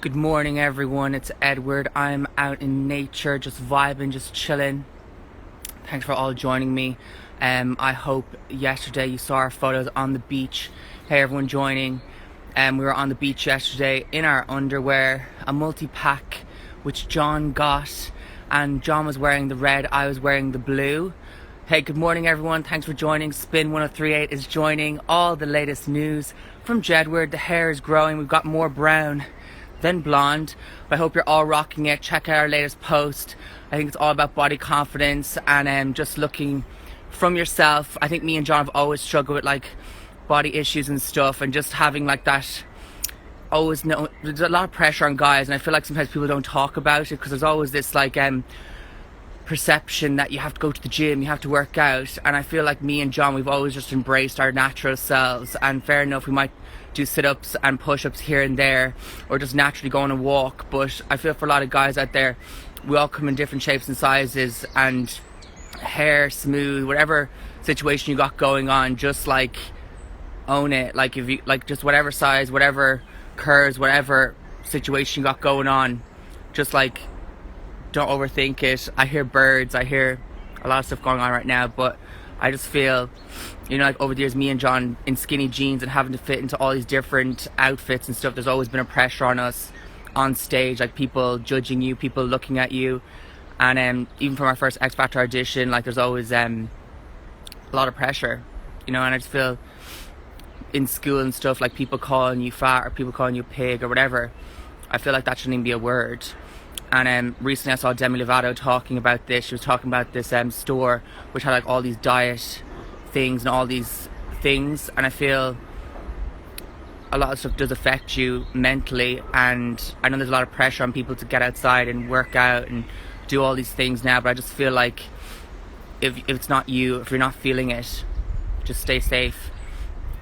Good morning, everyone. It's Edward. I'm out in nature, just vibing, just chilling. Thanks for all joining me. I hope yesterday you saw our photos on the beach. Hey, everyone joining. We were on the beach yesterday in our underwear, a multi-pack which John got, and John was wearing the red, I was wearing the blue. Hey, good morning, everyone. Thanks for joining. Spin 1038 is joining. All the latest news from Jedward. The hair is growing. We've got more brown than blonde. But I hope you're all rocking it. Check out our latest post. I think it's all about body confidence and just looking from yourself. I think me and John have always struggled with like body issues and stuff, and just having like that. Always know there's a lot of pressure on guys, and I feel like sometimes people don't talk about it because there's always this like perception that you have to go to the gym, you have to work out. And I feel like me and John, we've always just embraced our natural selves, and fair enough, we might do sit-ups and push-ups here and there, or just naturally go on a walk. But I feel for a lot of guys out there, we all come in different shapes and sizes, and hair, smooth, whatever situation you got going on, just like own it. Like if you like, just whatever size, whatever curves, whatever situation you got going on, just like don't overthink it. I hear birds, I hear a lot of stuff going on right now, but I just feel, you know, like over the years, me and John in skinny jeans and having to fit into all these different outfits and stuff, there's always been a pressure on us on stage, like people judging you, people looking at you. And even from our first X Factor audition, like there's always a lot of pressure, you know. And I just feel in school and stuff, like people calling you fat or people calling you pig or whatever, I feel like that shouldn't even be a word. And recently I saw Demi Lovato talking about this. She was talking about this store which had like all these diet things and all these things, and I feel a lot of stuff does affect you mentally. And I know there's a lot of pressure on people to get outside and work out and do all these things now, but I just feel like if it's not you, if you're not feeling it, just stay safe.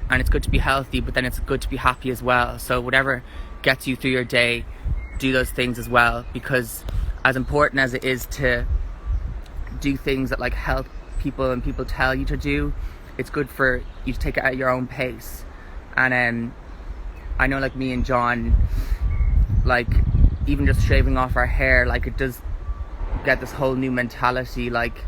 And it's good to be healthy, but then it's good to be happy as well. So whatever gets you through your day, do those things as well, because as important as it is to do things that like help people and people tell you to do, it's good for you to take it at your own pace. And I know like me and John, like even just shaving off our hair, like it does get this whole new mentality. Like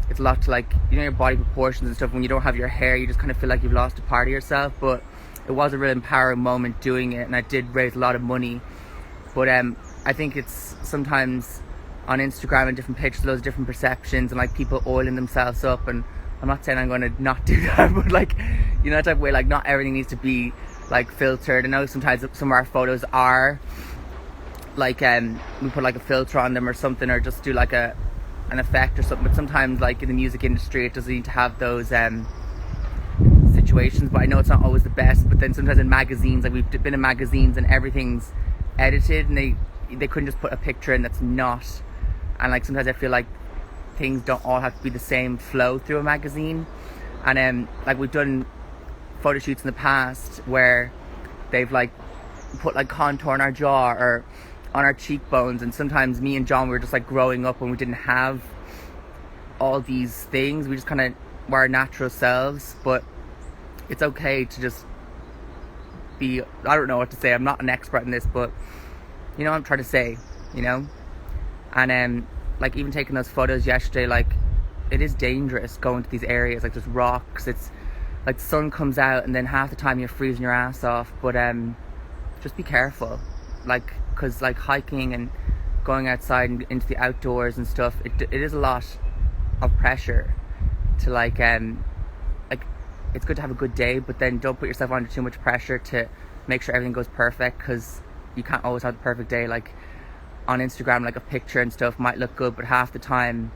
it's a lot to like, you know, your body proportions and stuff. When you don't have your hair, you just kind of feel like you've lost a part of yourself. But it was a real empowering moment doing it, and I did raise a lot of money. But I think it's sometimes on Instagram and different pictures, those different perceptions and like people oiling themselves up. And I'm not saying I'm going to not do that, but like, you know, that type of way, like not everything needs to be like filtered. I know sometimes some of our photos are like we put like a filter on them or something, or just do like an effect or something. But sometimes like in the music industry, it doesn't need to have those situations. But I know it's not always the best. But then sometimes in magazines, like we've been in magazines and everything's edited, and they couldn't just put a picture in that's not. And like sometimes I feel like things don't all have to be the same flow through a magazine. And like we've done photo shoots in the past where they've like put like contour on our jaw or on our cheekbones, and sometimes me and John, we were just like growing up when we didn't have all these things. We just kind of were our natural selves. But it's okay to just be, I don't know what to say, I'm not an expert in this, but you know what I'm trying to say, you know. And like even taking those photos yesterday, like it is dangerous going to these areas, like there's rocks, it's like the sun comes out and then half the time you're freezing your ass off. But just be careful, like, because like hiking and going outside and into the outdoors and stuff, it is a lot of pressure to like it's good to have a good day, but then don't put yourself under too much pressure to make sure everything goes perfect, because you can't always have the perfect day. Like on Instagram, like a picture and stuff might look good, but half the time,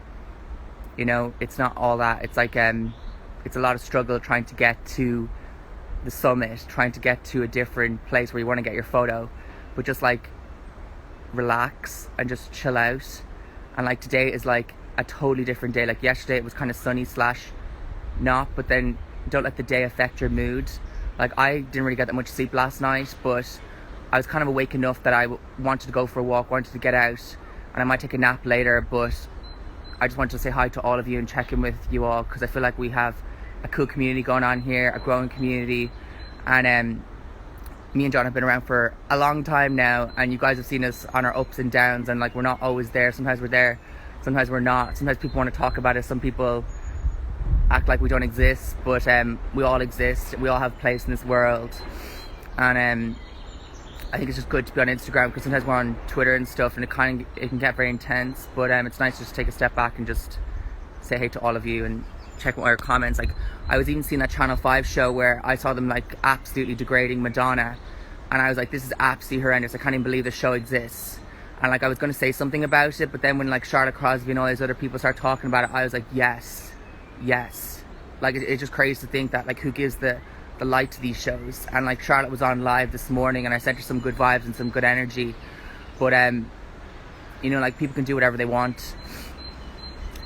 you know, it's not all that. It's like it's a lot of struggle trying to get to the summit, trying to get to a different place where you want to get your photo. But just like relax and just chill out. And like today is like a totally different day. Like yesterday it was kind of sunny / not, but then don't let the day affect your mood. Like I didn't really get that much sleep last night, but I was kind of awake enough that I wanted to go for a walk, wanted to get out, and I might take a nap later. But I just wanted to say hi to all of you and check in with you all, because I feel like we have a cool community going on here, a growing community. And me and John have been around for a long time now, and you guys have seen us on our ups and downs, and like we're not always there. Sometimes we're there, sometimes we're not. Sometimes people want to talk about us, some people act like we don't exist, but we all exist. We all have a place in this world, and I think it's just good to be on Instagram, because sometimes we're on Twitter and stuff, and it can get very intense. But it's nice to just take a step back and just say hey to all of you and check out your comments. Like, I was even seeing that Channel 5 show where I saw them like absolutely degrading Madonna, and I was like, this is absolutely horrendous. I can't even believe this show exists. And like, I was going to say something about it, but then when like Charlotte Crosby and all these other people start talking about it, I was like, yes. Like, it's just crazy to think that, like, who gives the light to these shows. And like, Charlotte was on live this morning, and I sent her some good vibes and some good energy, but you know, like, people can do whatever they want,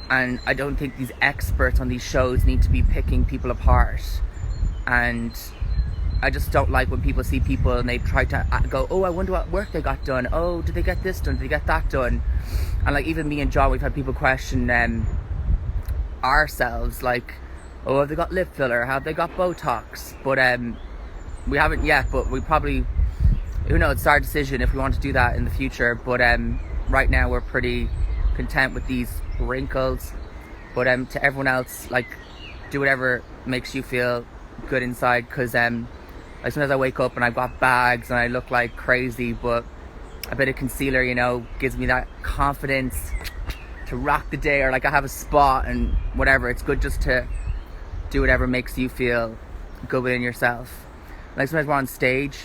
and I don't think these experts on these shows need to be picking people apart. And I just don't like when people see people and they try to go, oh, I wonder what work they got done, oh, did they get this done, did they get that done. And like, even me and John, we've had people question ourselves, like, oh, have they got lip filler, have they got Botox? But we haven't yet, but we probably, who knows, it's our decision if we want to do that in the future. But right now we're pretty content with these wrinkles. But to everyone else, like, do whatever makes you feel good inside, because like, sometimes I wake up and I've got bags and I look like crazy, but a bit of concealer, you know, gives me that confidence to rock the day, or like I have a spot and whatever. It's good just to do whatever makes you feel good within yourself. Like, sometimes we're on stage,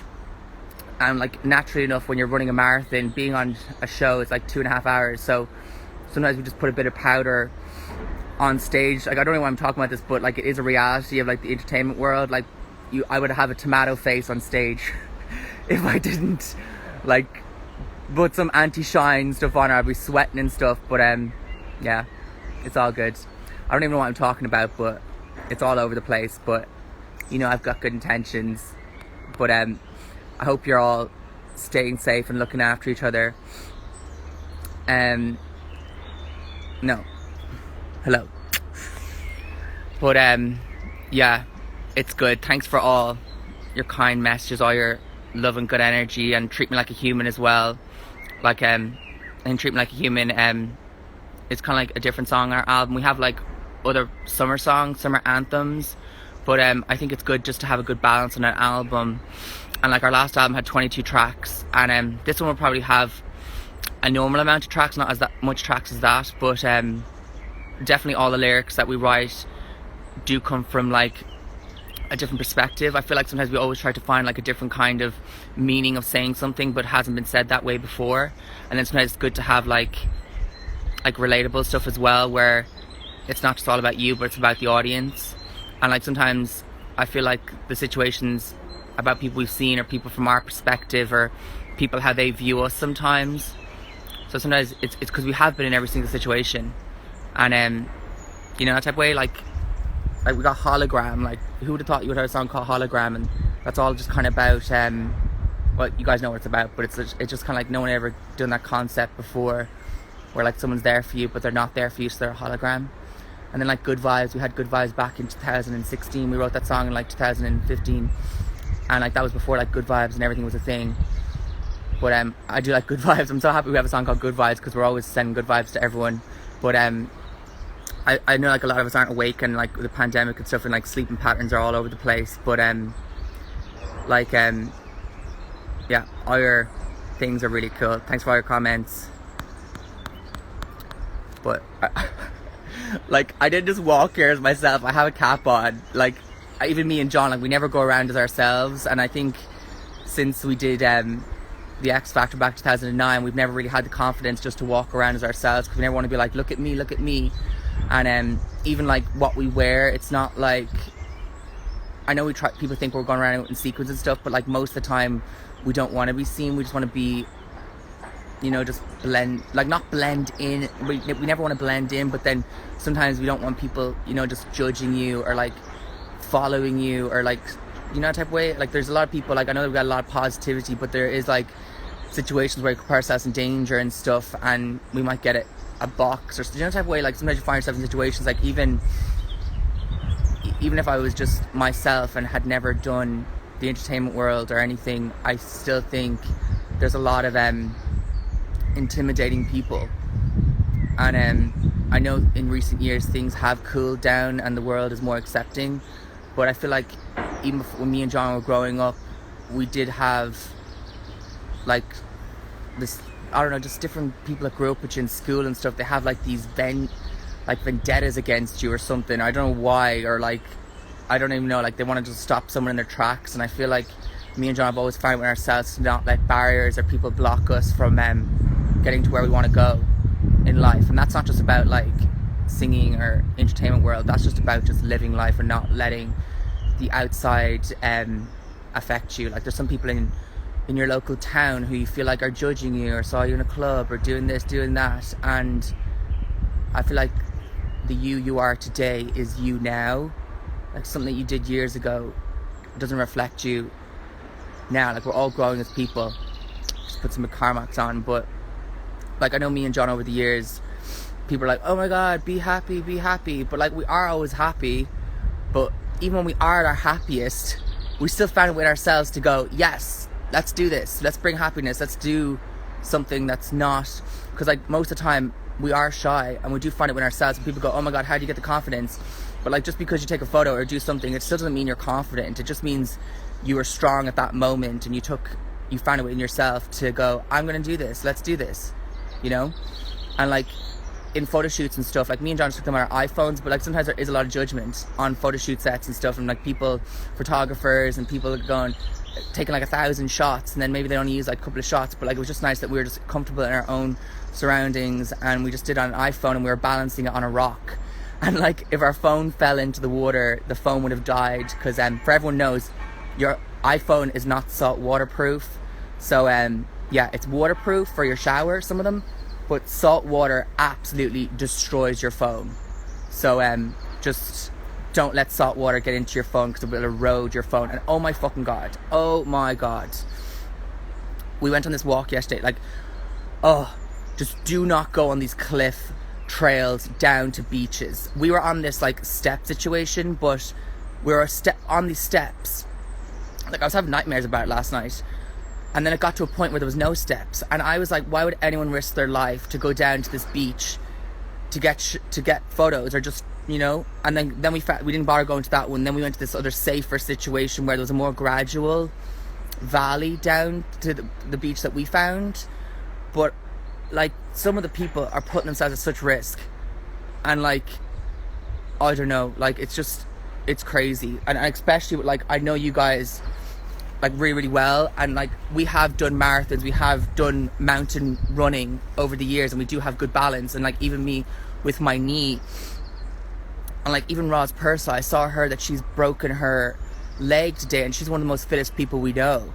and like, naturally enough, when you're running a marathon, being on a show is like 2.5 hours, so sometimes we just put a bit of powder on stage. Like, I don't know why I'm talking about this, but like, it is a reality of like the entertainment world. Like, I would have a tomato face on stage if I didn't like put some anti-shine stuff on, or I'd be sweating and stuff. But yeah, it's all good. I don't even know what I'm talking about, but it's all over the place. But you know, I've got good intentions. But I hope you're all staying safe and looking after each other. No, hello. But yeah, it's good. Thanks for all your kind messages, all your love and good energy, and treat me like a human as well. Like and treat me like a human. It's kind of like a different song on our album. We have like other summer songs, summer anthems, but I think it's good just to have a good balance on an album. And like, our last album had 22 tracks, and this one will probably have a normal amount of tracks, not as that much tracks as that, but definitely all the lyrics that we write do come from like a different perspective. I feel like sometimes we always try to find like a different kind of meaning of saying something, but hasn't been said that way before. And then sometimes it's good to have like relatable stuff as well, where it's not just all about you, but it's about the audience. And like, sometimes I feel like the situations about people we've seen, or people from our perspective, or people how they view us sometimes. So sometimes it's because we have been in every single situation, and you know, that type of way. Like we got Hologram. Like, who would have thought you would have a song called Hologram? And that's all just kind of about well, you guys know what it's about, but it's just kind of like, no one ever done that concept before, where like someone's there for you but they're not there for you, so they're a hologram. And then like Good Vibes, we had Good Vibes back in 2016. We wrote that song in like 2015, and like, that was before like Good Vibes and everything was a thing. But I do like Good Vibes. I'm so happy we have a song called Good Vibes, because we're always sending good vibes to everyone. But I know like a lot of us aren't awake, and like the pandemic and stuff, and like sleeping patterns are all over the place. But like yeah, all your things are really cool. Thanks for all your comments. But like, I didn't just walk here as myself. I have a cap on. Like, even me and John, like, we never go around as ourselves. And I think since we did the X Factor back in 2009, we've never really had the confidence just to walk around as ourselves, because we never want to be like, look at me, look at me. And even like what we wear, it's not like, I know people think we're going around in sequins and stuff, but like, most of the time we don't want to be seen. We just want to be, you know, just blend, like, not blend in. We never want to blend in, but then sometimes we don't want people, you know, just judging you, or like following you, or like, you know, that type of way. Like, there's a lot of people, like, I know we've got a lot of positivity, but there is like situations where you put ourselves in danger and stuff, and we might get a box, or, you know, type of way. Like, sometimes you find yourself in situations, like, even if I was just myself and had never done the entertainment world or anything, I still think there's a lot of intimidating people. And I know in recent years things have cooled down and the world is more accepting, but I feel like even when me and John were growing up, we did have like this, I don't know, just different people that grew up with you in school and stuff. They have like these vendettas against you or something. I don't know why, or like, I don't even know, like they want to just stop someone in their tracks. And I feel like me and John have always found with ourselves to not let barriers or people block us from getting to where we want to go in life. And that's not just about like singing or entertainment world, that's just about just living life and not letting the outside affect you. Like there's some people in your local town who you feel like are judging you or saw you in a club or doing this, doing that, and I feel like the you are today is you now. Like something that you did years ago doesn't reflect you now. Like we're all growing as people. Just put some McCormack's on, but like I know me and John over the years, people are like, oh my god, be happy, but like we are always happy, but even when we are at our happiest, we still find it with ourselves to go, yes, let's do this, let's bring happiness, let's do something that's not, because like most of the time we are shy and we do find it with ourselves, and people go, oh my god, how do you get the confidence? But like just because you take a photo or do something, it still doesn't mean you're confident. It just means you were strong at that moment and you found it within yourself to go, I'm gonna do this, let's do this, you know? And like in photo shoots and stuff, like me and John took them on our iPhones, but like sometimes there is a lot of judgment on photo shoot sets and stuff, and like people, photographers and people going, taking like 1,000 shots, and then maybe they only use like a couple of shots, but like it was just nice that we were just comfortable in our own surroundings, and we just did it on an iPhone and we were balancing it on a rock. And like if our phone fell into the water, the phone would have died, because for everyone knows, your iPhone is not salt waterproof. So yeah, it's waterproof for your shower, some of them, but salt water absolutely destroys your phone. So just don't let salt water get into your phone, because it will erode your phone. And oh my god, we went on this walk yesterday, like, oh, just do not go on these cliff trails down to beaches. We were on this like step situation, but we were on these steps, like I was having nightmares about it last night, and then it got to a point where there was no steps, and I was like, why would anyone risk their life to go down to this beach to get photos, or just, you know? And then we didn't bother going to that one. Then we went to this other safer situation where there was a more gradual valley down to the beach that we found. But like some of the people are putting themselves at such risk, and like I don't know, like it's crazy. And especially with, like, I know you guys like really, really well, and like we have done marathons, we have done mountain running over the years, and we do have good balance. And like even me with my knee, and like even Roz Purcell, I saw her that she's broken her leg today, and she's one of the most fittest people we know.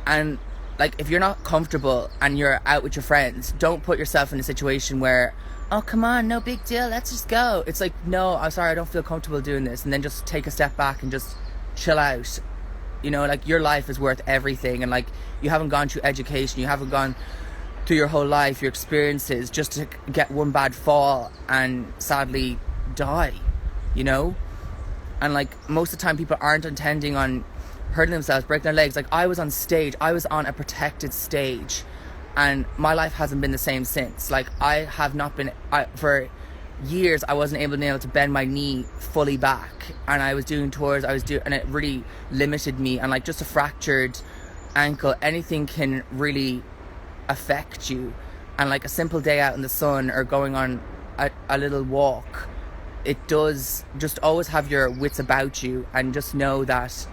And like if you're not comfortable and you're out with your friends, don't put yourself in a situation where, oh come on, no big deal, let's just go. It's like, no, I'm sorry, I don't feel comfortable doing this. And then just take a step back and just chill out. You know, like your life is worth everything, and like you haven't gone through education, you haven't gone through your whole life, your experiences, just to get one bad fall and sadly die, you know? And like most of the time people aren't intending on hurting themselves, breaking their legs. Like I was on stage, I was on a protected stage, and my life hasn't been the same since. Like I have not been, for years I wasn't able to bend my knee fully back, and I was doing tours, and it really limited me. And like just a fractured ankle, anything can really affect you. And like a simple day out in the sun or going on a little walk, it does. Just always have your wits about you, and just know that,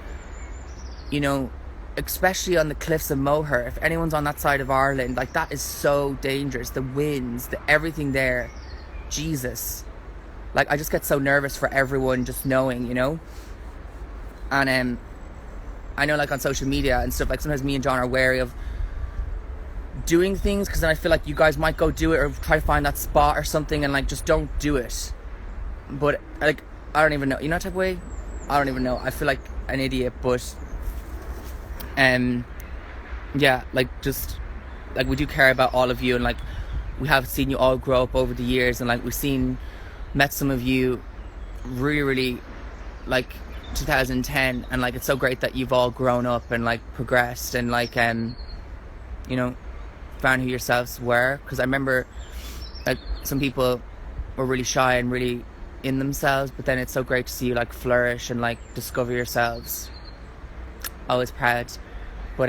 you know, especially on the cliffs of Moher, if anyone's on that side of Ireland, like that is so dangerous. The winds, everything there, Jesus, like I just get so nervous for everyone just knowing, you know. And I know like on social media and stuff, like sometimes me and John are wary of doing things, because then I feel like you guys might go do it or try to find that spot or something, and like just don't do it. But like I don't even know, you know, type of way, I don't even know, I feel like an idiot. But yeah, like just like we do care about all of you, and like we have seen you all grow up over the years, and like we've met some of you really, really like 2010, and like it's so great that you've all grown up and like progressed and like you know, found who yourselves were. Because I remember like some people were really shy and really in themselves, but then it's so great to see you like flourish and like discover yourselves. Always proud, but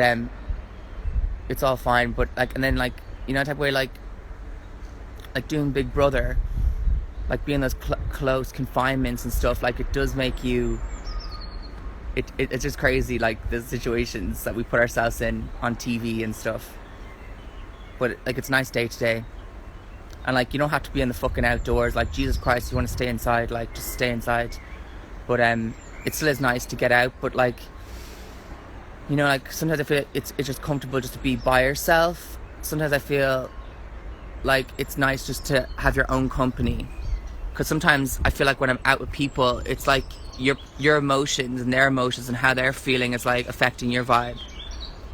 it's all fine. But like, and then like, you know, type of way, like doing Big Brother, like being those close confinements and stuff, like it does make you, it's just crazy, like the situations that we put ourselves in on TV and stuff. But like it's nice day to day, and like you don't have to be in the fucking outdoors. Like Jesus Christ, you want to stay inside, like just stay inside. But it still is nice to get out. But like, you know, like sometimes I feel it's just comfortable just to be by yourself. Sometimes I feel like it's nice just to have your own company. Because sometimes I feel like when I'm out with people, it's like your emotions and their emotions and how they're feeling is like affecting your vibe.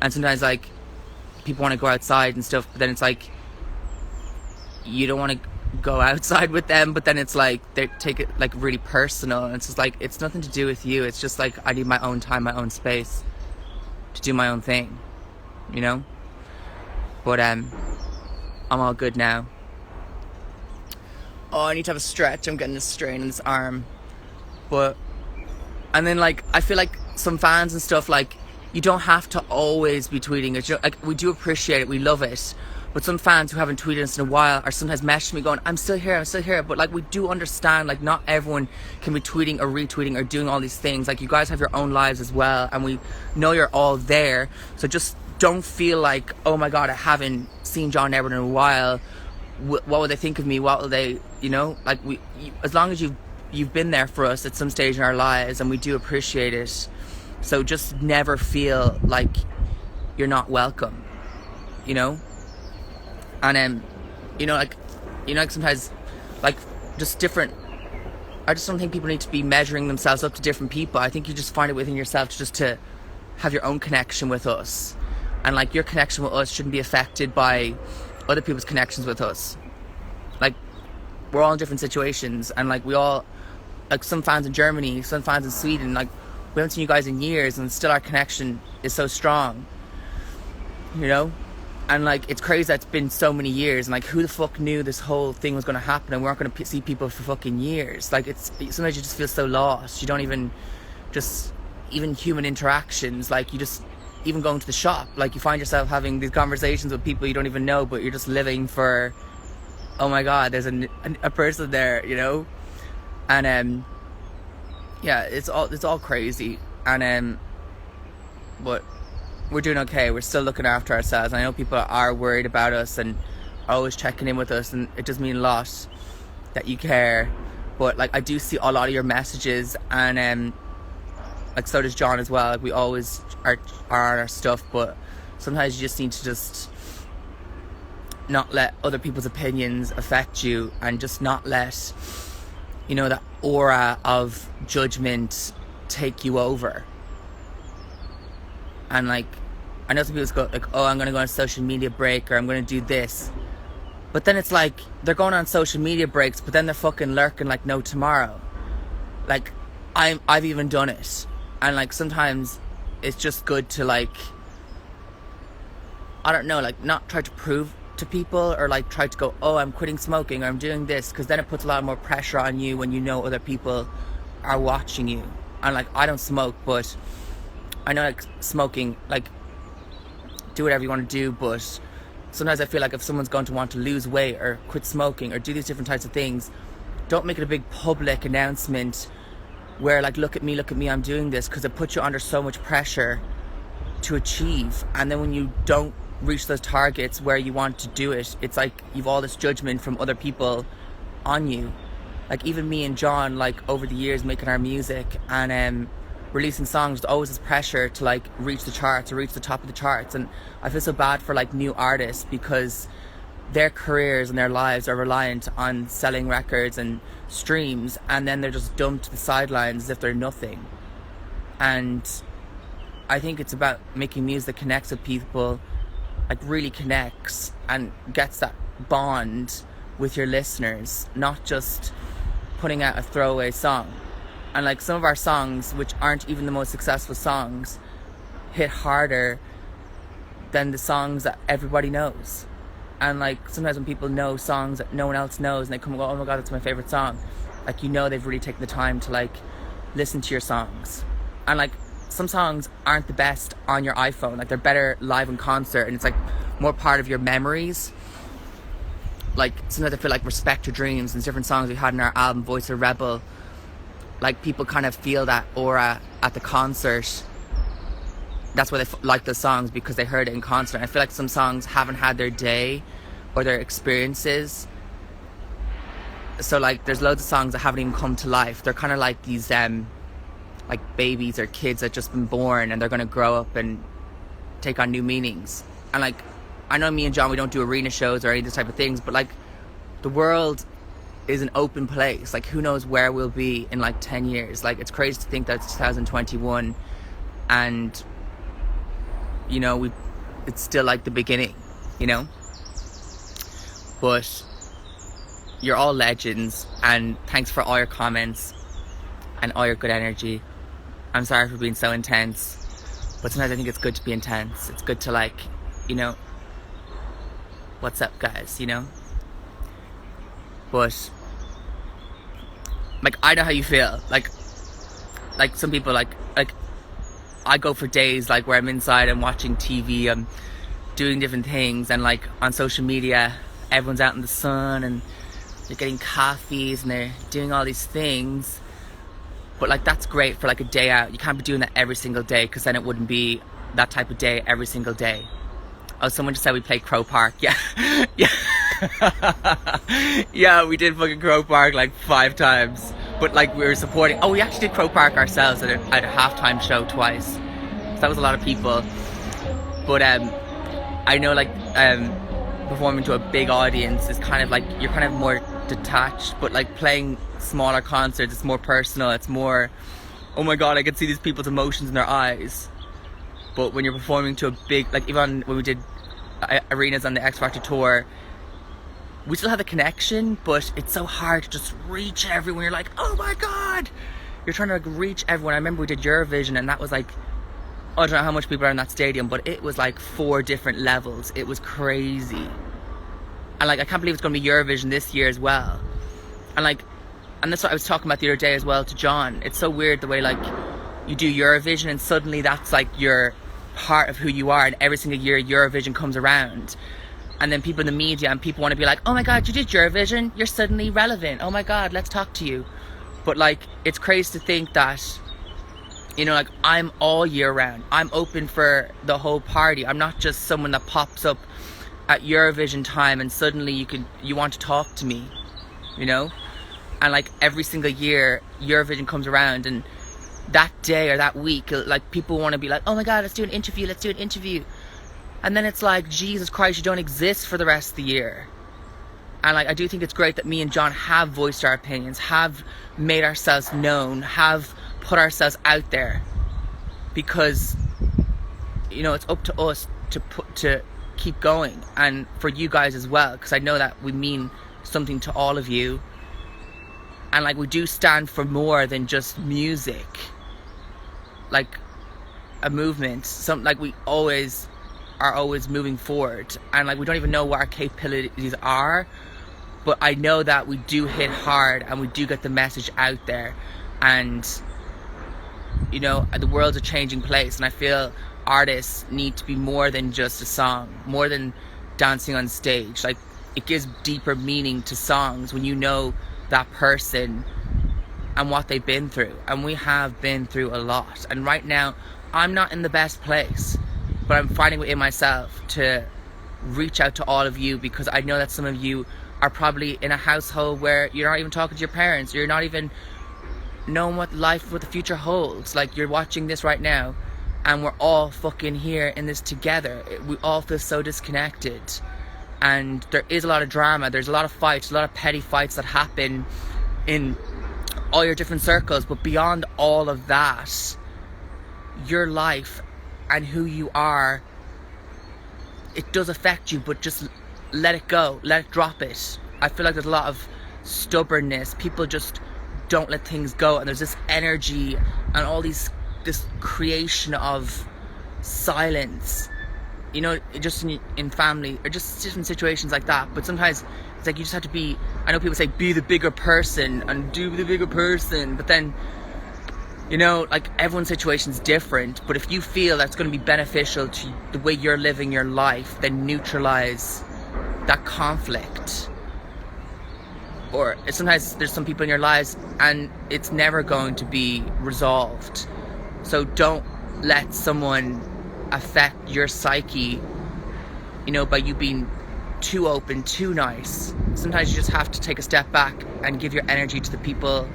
And sometimes like people want to go outside and stuff, but then it's like you don't want to go outside with them, but then it's like they take it like really personal, and it's just like it's nothing to do with you. It's just like I need my own time, my own space to do my own thing, you know. But I'm all good now. Oh, I need to have a stretch. I'm getting a strain in this arm. But and then like I feel like some fans and stuff, like you don't have to always be tweeting it. Like we do appreciate it, we love it. But some fans who haven't tweeted us in a while are sometimes messaging me going, I'm still here. But like we do understand, like not everyone can be tweeting or retweeting or doing all these things. Like you guys have your own lives as well, and we know you're all there. So just don't feel like, oh my God, I haven't seen John Jedward in a while. What will they think of me? What will they, you know? Like as long as you've been there for us at some stage in our lives, and we do appreciate it. So just never feel like you're not welcome, you know? And you know, like sometimes, like just different. I just don't think people need to be measuring themselves up to different people. I think you just find it within yourself to have your own connection with us, and like your connection with us shouldn't be affected by other people's connections with us. Like we're all in different situations, and like we all, like some fans in Germany, some fans in Sweden, like we haven't seen you guys in years, and still our connection is so strong, you know. And like it's crazy that it's been so many years, and like who the fuck knew this whole thing was going to happen, and we weren't going to see people for fucking years. Like it's sometimes you just feel so lost. You don't even human interactions, like you just even going to the shop, like you find yourself having these conversations with people you don't even know, but you're just living for, oh my God, there's a person there, you know. And yeah, it's all crazy. And but we're doing okay. We're still looking after ourselves. I know people are worried about us and are always checking in with us, and it does mean a lot that you care. But like I do see a lot of your messages, and like so does John as well. Like we always are on our stuff, but sometimes you just need to just not let other people's opinions affect you, and just not let, you know, that aura of judgment take you over. And like I know some people go like, oh, I'm gonna go on a social media break, or I'm gonna do this, but then it's like they're going on social media breaks, but then they're fucking lurking like no tomorrow. Like I've even done it, and like sometimes it's just good to like, I don't know, like not try to prove to people, or like try to go, oh, I'm quitting smoking, or I'm doing this, because then it puts a lot more pressure on you when you know other people are watching you. And like I don't smoke, but I know like smoking, like do whatever you want to do, but sometimes I feel like if someone's going to want to lose weight or quit smoking or do these different types of things, don't make it a big public announcement where like, look at me, I'm doing this, because it puts you under so much pressure to achieve. And then when you don't reach those targets where you want to do it, it's like you've all this judgment from other people on you. Like even me and John, like over the years making our music and releasing songs, there's always this pressure to like reach the charts or reach the top of the charts. And I feel so bad for like new artists, because their careers and their lives are reliant on selling records and streams, and then they're just dumped to the sidelines as if they're nothing. And I think it's about making music that connects with people, like really connects and gets that bond with your listeners, not just putting out a throwaway song, And like some of our songs, which aren't even the most successful songs, hit harder than the songs that everybody knows. And like sometimes when people know songs that no one else knows and they come and go, oh my god, that's my favorite song, like, you know, they've really taken the time to like listen to your songs. And like some songs aren't the best on your iPhone, like they're better live in concert, and it's like more part of your memories. Like sometimes I feel like Respect Your Dreams and different songs we had in our album Voice of Rebel, like people kind of feel that aura at the concert. That's why they like those songs, because they heard it in concert. I feel like some songs haven't had their day or their experiences. So like there's loads of songs that haven't even come to life. They're kind of like these like babies or kids that just been born, and they're going to grow up and take on new meanings. And like, I know me and John, we don't do arena shows or any of this type of things, but like the world is an open place. Like who knows where we'll be in like 10 years. Like it's crazy to think that it's 2021 and you know, it's still like the beginning, you know? But you're all legends, and thanks for all your comments and all your good energy. I'm sorry for being so intense, but sometimes I think it's good to be intense. It's good to like, you know, what's up guys, you know? But like, I know how you feel. Like some people like I go for days like where I'm inside, I'm watching TV, I'm doing different things, and like on social media everyone's out in the sun and they're getting coffees and they're doing all these things. But like that's great for like a day out. You can't be doing that every single day, because then it wouldn't be that type of day every single day. Oh, someone just said we played Crow Park. Yeah. Yeah. Yeah, we did fucking Crow Park like 5 times. But like we were supporting. Oh, we actually did Crow Park ourselves at a halftime show twice. So that was a lot of people. But I know like performing to a big audience is kind of like, you're kind of more detached. But like playing smaller concerts, it's more personal. It's more, oh my god, I can see these people's emotions in their eyes. But when you're performing to a big, like even when we did arenas on the X Factor tour, we still have the connection, but it's so hard to just reach everyone. You're like, oh my god, you're trying to like reach everyone. I remember we did Eurovision, and that was like, I don't know how much people are in that stadium, but it was like 4 different levels. It was crazy. And like, I can't believe it's going to be Eurovision this year as well. And like, and that's what I was talking about the other day as well to John. It's so weird the way like you do Eurovision and suddenly that's like your part of who you are, and every single year Eurovision comes around, and then people in the media and people want to be like, oh my god, you did Eurovision, you're suddenly relevant, oh my god, let's talk to you. But like, it's crazy to think that, you know, like I'm all year round, I'm open for the whole party. I'm not just someone that pops up at Eurovision time and suddenly you want to talk to me, you know? And like every single year Eurovision comes around, and that day or that week, like people want to be like, oh my god, let's do an interview. And then it's like, Jesus Christ, you don't exist for the rest of the year. And like, I do think it's great that me and John have voiced our opinions, have made ourselves known, have put ourselves out there, because, you know, it's up to us to keep going, and for you guys as well, because I know that we mean something to all of you. And like, we do stand for more than just music, like a movement. Like we always are moving forward, and like we don't even know what our capabilities are, but I know that we do hit hard and we do get the message out there. And you know, the world's a changing place, and I feel artists need to be more than just a song, more than dancing on stage. Like, it gives deeper meaning to songs when you know that person and what they've been through, and we have been through a lot. And right now I'm not in the best place, but I'm finding within myself to reach out to all of you, because I know that some of you are probably in a household where you're not even talking to your parents, you're not even knowing what the future holds. Like, you're watching this right now and we're all fucking here in this together. We all feel so disconnected, and there is a lot of drama, there's a lot of fights, a lot of petty fights that happen in all your different circles. But beyond all of that, your life and who you are, it does affect you, but just let it go, let it drop it. I feel like there's a lot of stubbornness. People just don't let things go, and there's this energy and all this creation of silence, you know, just in family or just different situations like that. But sometimes it's like you just have to be, I know people say be the bigger person and do the bigger person, but then, you know, like everyone's situation's different. But if you feel that's going to be beneficial to the way you're living your life, then neutralize that conflict. Or sometimes there's some people in your lives and it's never going to be resolved. So don't let someone affect your psyche, you know, by you being too open, too nice. Sometimes you just have to take a step back and give your energy to the people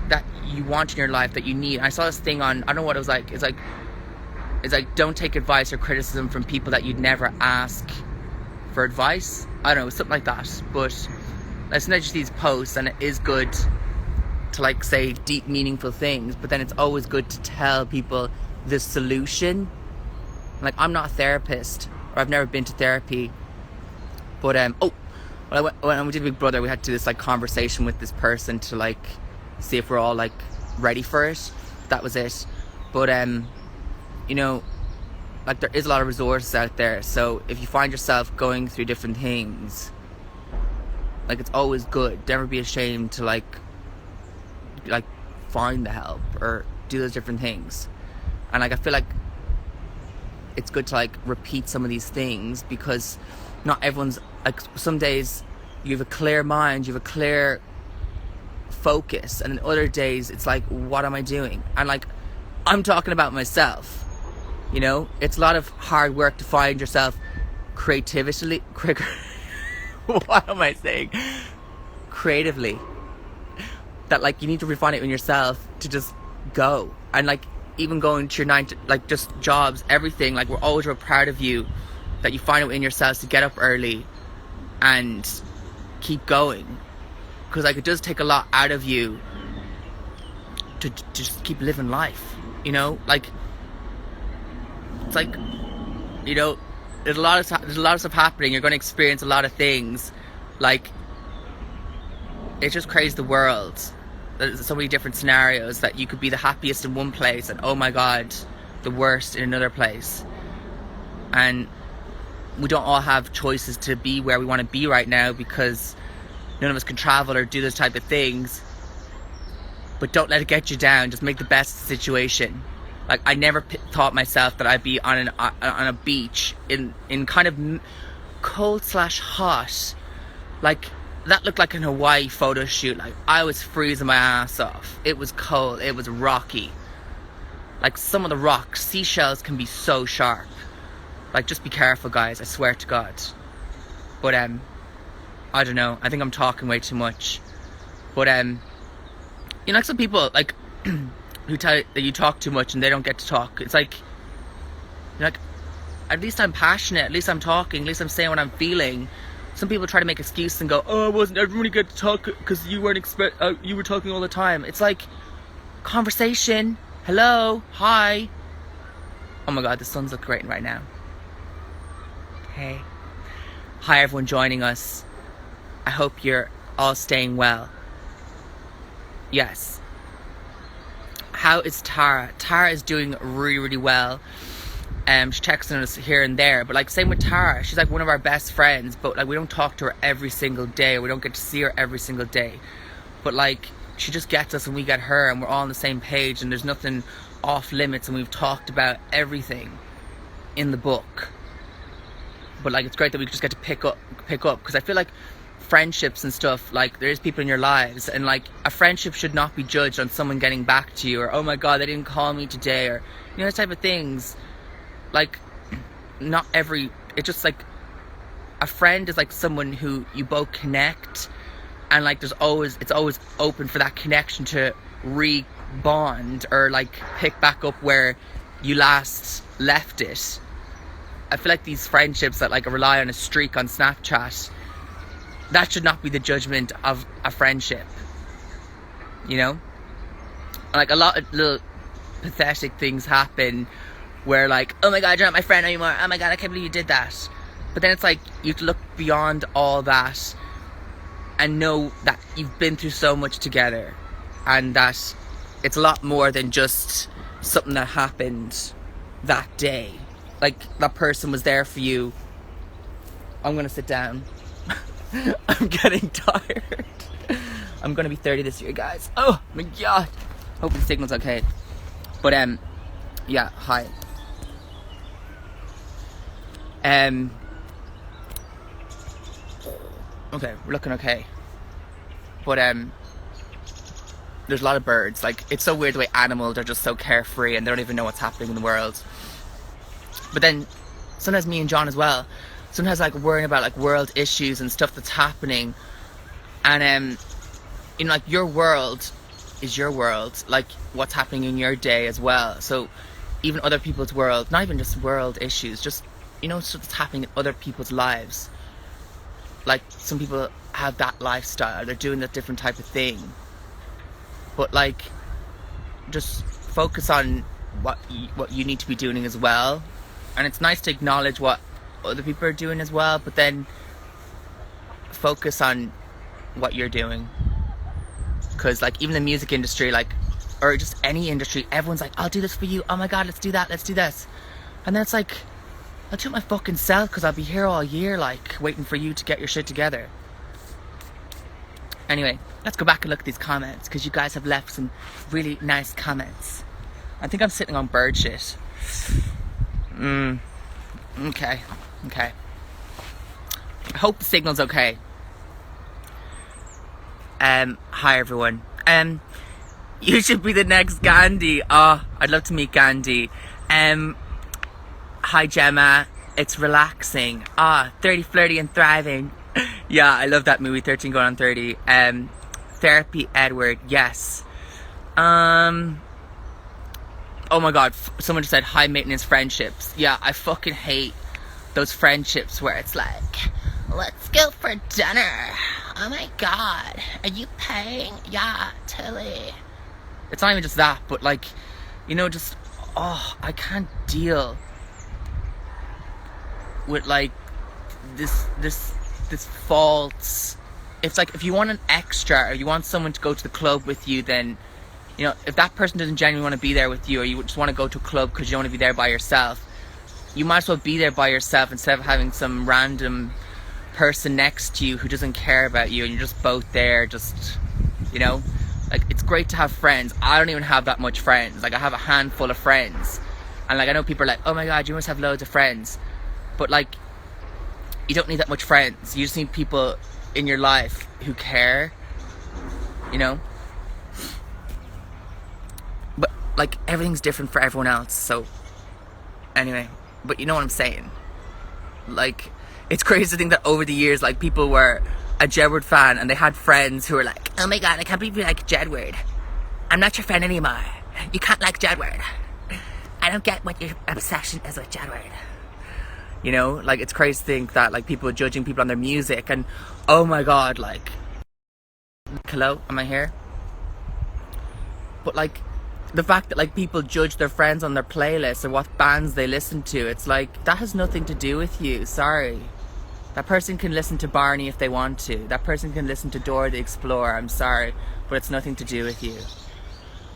that you want in your life, that you need. I saw this thing on, I don't know what it was like. It's like don't take advice or criticism from people that you'd never ask for advice. I don't know, something like that. But I sometimes see these posts and it is good to like say deep, meaningful things, but then it's always good to tell people the solution. Like, I'm not a therapist, or I've never been to therapy, but when we did Big Brother, we had to do this like conversation with this person to like see if we're all like ready for it. That was it. But you know, like there is a lot of resources out there, so if you find yourself going through different things, like it's always good. Never be ashamed to like find the help or do those different things. And like I feel like it's good to like repeat some of these things, because not everyone's like, some days you have a clear mind, you have a clear focus, and then other days it's like, what am I doing? And like, I'm talking about myself, you know, it's a lot of hard work to find yourself creatively. What am I saying? Creatively. That like you need to refine it in yourself to just go. And like even going to your 9 to like just jobs, everything, like we're always real proud of you that you find it in yourselves to get up early and keep going. Because like it does take a lot out of you to just keep living life, you know? Like it's like, you know, there's a lot of stuff happening. You're going to experience a lot of things. Like, it's just crazy, the world. There's so many different scenarios that you could be the happiest in one place and oh my god, the worst in another place. And we don't all have choices to be where we want to be right now, because none of us can travel or do those type of things. But don't let it get you down. Just make the best of the situation. Like, I never thought myself that I'd be on a beach in kind of cold/hot. Like, that looked like an Hawaii photo shoot. Like, I was freezing my ass off. It was cold. It was rocky. Like, some of the rocks, seashells can be so sharp. Like, just be careful, guys. I swear to God. But, I don't know. I think I'm talking way too much. But, you know, like some people, like, who tell you that you talk too much and they don't get to talk. It's like, you're like, at least I'm passionate, at least I'm talking, at least I'm saying what I'm feeling. Some people try to make excuses and go, oh, I didn't really get to talk because you weren't you were talking all the time. It's like, conversation, hello, hi. Oh my god, the sun's looking great right now. Hey. Hi everyone joining us. I hope you're all staying well. Yes. How is Tara? Tara is doing really, really well. She's texting us here and there, but like same with Tara. She's like one of our best friends, but like we don't talk to her every single day, or we don't get to see her every single day. But like she just gets us and we get her, and we're all on the same page, and there's nothing off limits, and we've talked about everything in the book. But like it's great that we just get to pick up, because I feel like friendships and stuff, like there is people in your lives, and like a friendship should not be judged on someone getting back to you, or oh my god, they didn't call me today, or you know, those type of things. Like, not every, it's just like a friend is like someone who you both connect, and like it's always open for that connection to re-bond or like pick back up where you last left it. I feel like these friendships that like rely on a streak on Snapchat, that should not be the judgment of a friendship, you know? Like a lot of little pathetic things happen where like, oh my god, you're not my friend anymore, oh my god, I can't believe you did that. But then it's like, you have to look beyond all that and know that you've been through so much together, and that it's a lot more than just something that happened that day. Like, that person was there for you. I'm gonna sit down. I'm getting tired. I'm gonna be 30 this year, guys. Oh my god. Hope the signal's okay. But yeah, hi. Okay, we're looking okay. But there's a lot of birds. Like, it's so weird the way animals are just so carefree and they don't even know what's happening in the world. But then sometimes me and John as well, sometimes like worrying about like world issues and stuff that's happening, and you know, like, your world is your world, like what's happening in your day as well. So even other people's world, not even just world issues, just, you know, stuff that's happening in other people's lives. Like, some people have that lifestyle, they're doing that different type of thing, but like, just focus on what you need to be doing as well. And it's nice to acknowledge what other people are doing as well, but then focus on what you're doing. Because like, even the music industry, like, or just any industry, everyone's like, I'll do this for you, oh my god, let's do that, let's do this. And then it's like, I'll do it my fucking self, because I'll be here all year, like, waiting for you to get your shit together. Anyway, let's go back and look at these comments, because you guys have left some really nice comments. I think I'm sitting on bird shit. Okay. I hope the signal's okay. Hi everyone. You should be the next Gandhi. Oh, I'd love to meet Gandhi. Hi Gemma. It's relaxing. 30, flirty and thriving. Yeah, I love that movie, 13 going on 30. Therapy Edward, yes. Oh my god, someone just said high maintenance friendships. Yeah, I fucking hate those friendships where it's like, let's go for dinner. Oh my god, are you paying? Yeah, totally. It's not even just that, but like, you know, just, I can't deal with like this false. It's like, if you want an extra, or you want someone to go to the club with you, then, you know, if that person doesn't genuinely want to be there with you, or you just want to go to a club because you don't want to be there by yourself, you might as well be there by yourself instead of having some random person next to you who doesn't care about you, and you're just both there, just, you know. Like, it's great to have friends. I don't even have that much friends. Like, I have a handful of friends, and like, I know people are like, oh my god, you must have loads of friends, but like, you don't need that much friends. You just need people in your life who care, you know. But like, everything's different for everyone else, so anyway, but you know what I'm saying. Like, it's crazy to think that over the years, like, people were a Jedward fan and they had friends who were like, oh my god, I can't believe you like Jedward. I'm not your friend anymore. You can't like Jedward. I don't get what your obsession is with Jedward. You know, like, it's crazy to think that like, people are judging people on their music, and oh my god, like, hello, am I here? But like, the fact that like, people judge their friends on their playlists or what bands they listen to, it's like, that has nothing to do with you. Sorry. That person can listen to Barney if they want to. That person can listen to Dora the Explorer. I'm sorry, but it's nothing to do with you.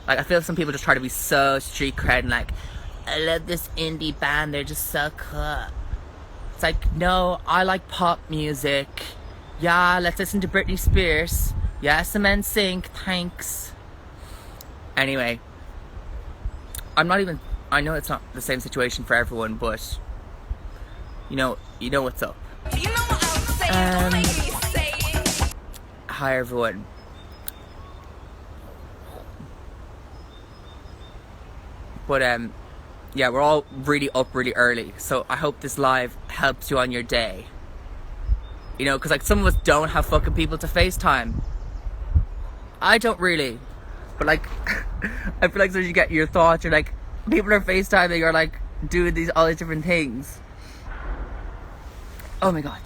Like, I feel some people just try to be so street cred and like, I love this indie band, they're just so cool. It's like, no, I like pop music. Yeah, let's listen to Britney Spears. Yes, Cement Sync, thanks. Anyway, I know it's not the same situation for everyone, but you know what's up. You know what I'm saying? Hi everyone. But yeah, we're all really up really early, so I hope this live helps you on your day. You know, because like, some of us don't have fucking people to FaceTime. I don't really, but like, I feel like sometimes you get your thoughts, you're like, people are FaceTiming or like doing all these different things. Oh my god.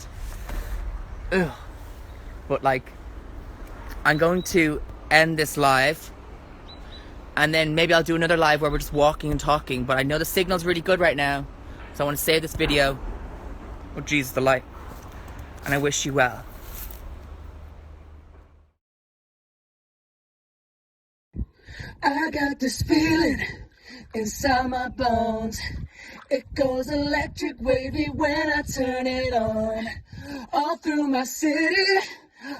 Ugh. But like, I'm going to end this live, and then maybe I'll do another live where we're just walking and talking, but I know the signal's really good right now, so I want to save this video. Oh Jesus, the light. And I wish you well. I got this feeling inside my bones. It goes electric wavy when I turn it on. All through my city,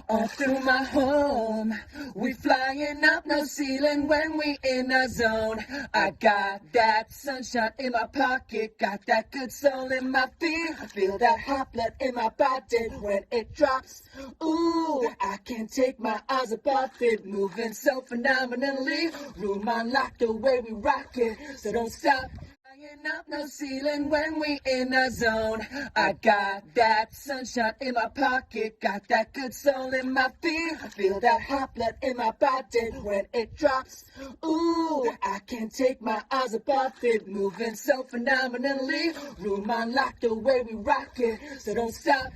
all through my home. We flying up no ceiling when we in the zone. I got that sunshine in my pocket, got that good soul in my feet. I feel that hot blood in my body when it drops. Ooh, I can't take my eyes off it, moving so phenomenally. Room unlocked the way we rock it, so don't stop. Flying up no ceiling when we in the zone. I got that sunshine in my pocket, got that good soul in my feet. I feel that hot blood in my body when it drops. Ooh, I can't take my eyes off it, moving so phenomenally. Room unlocked the way we rock it, so don't stop.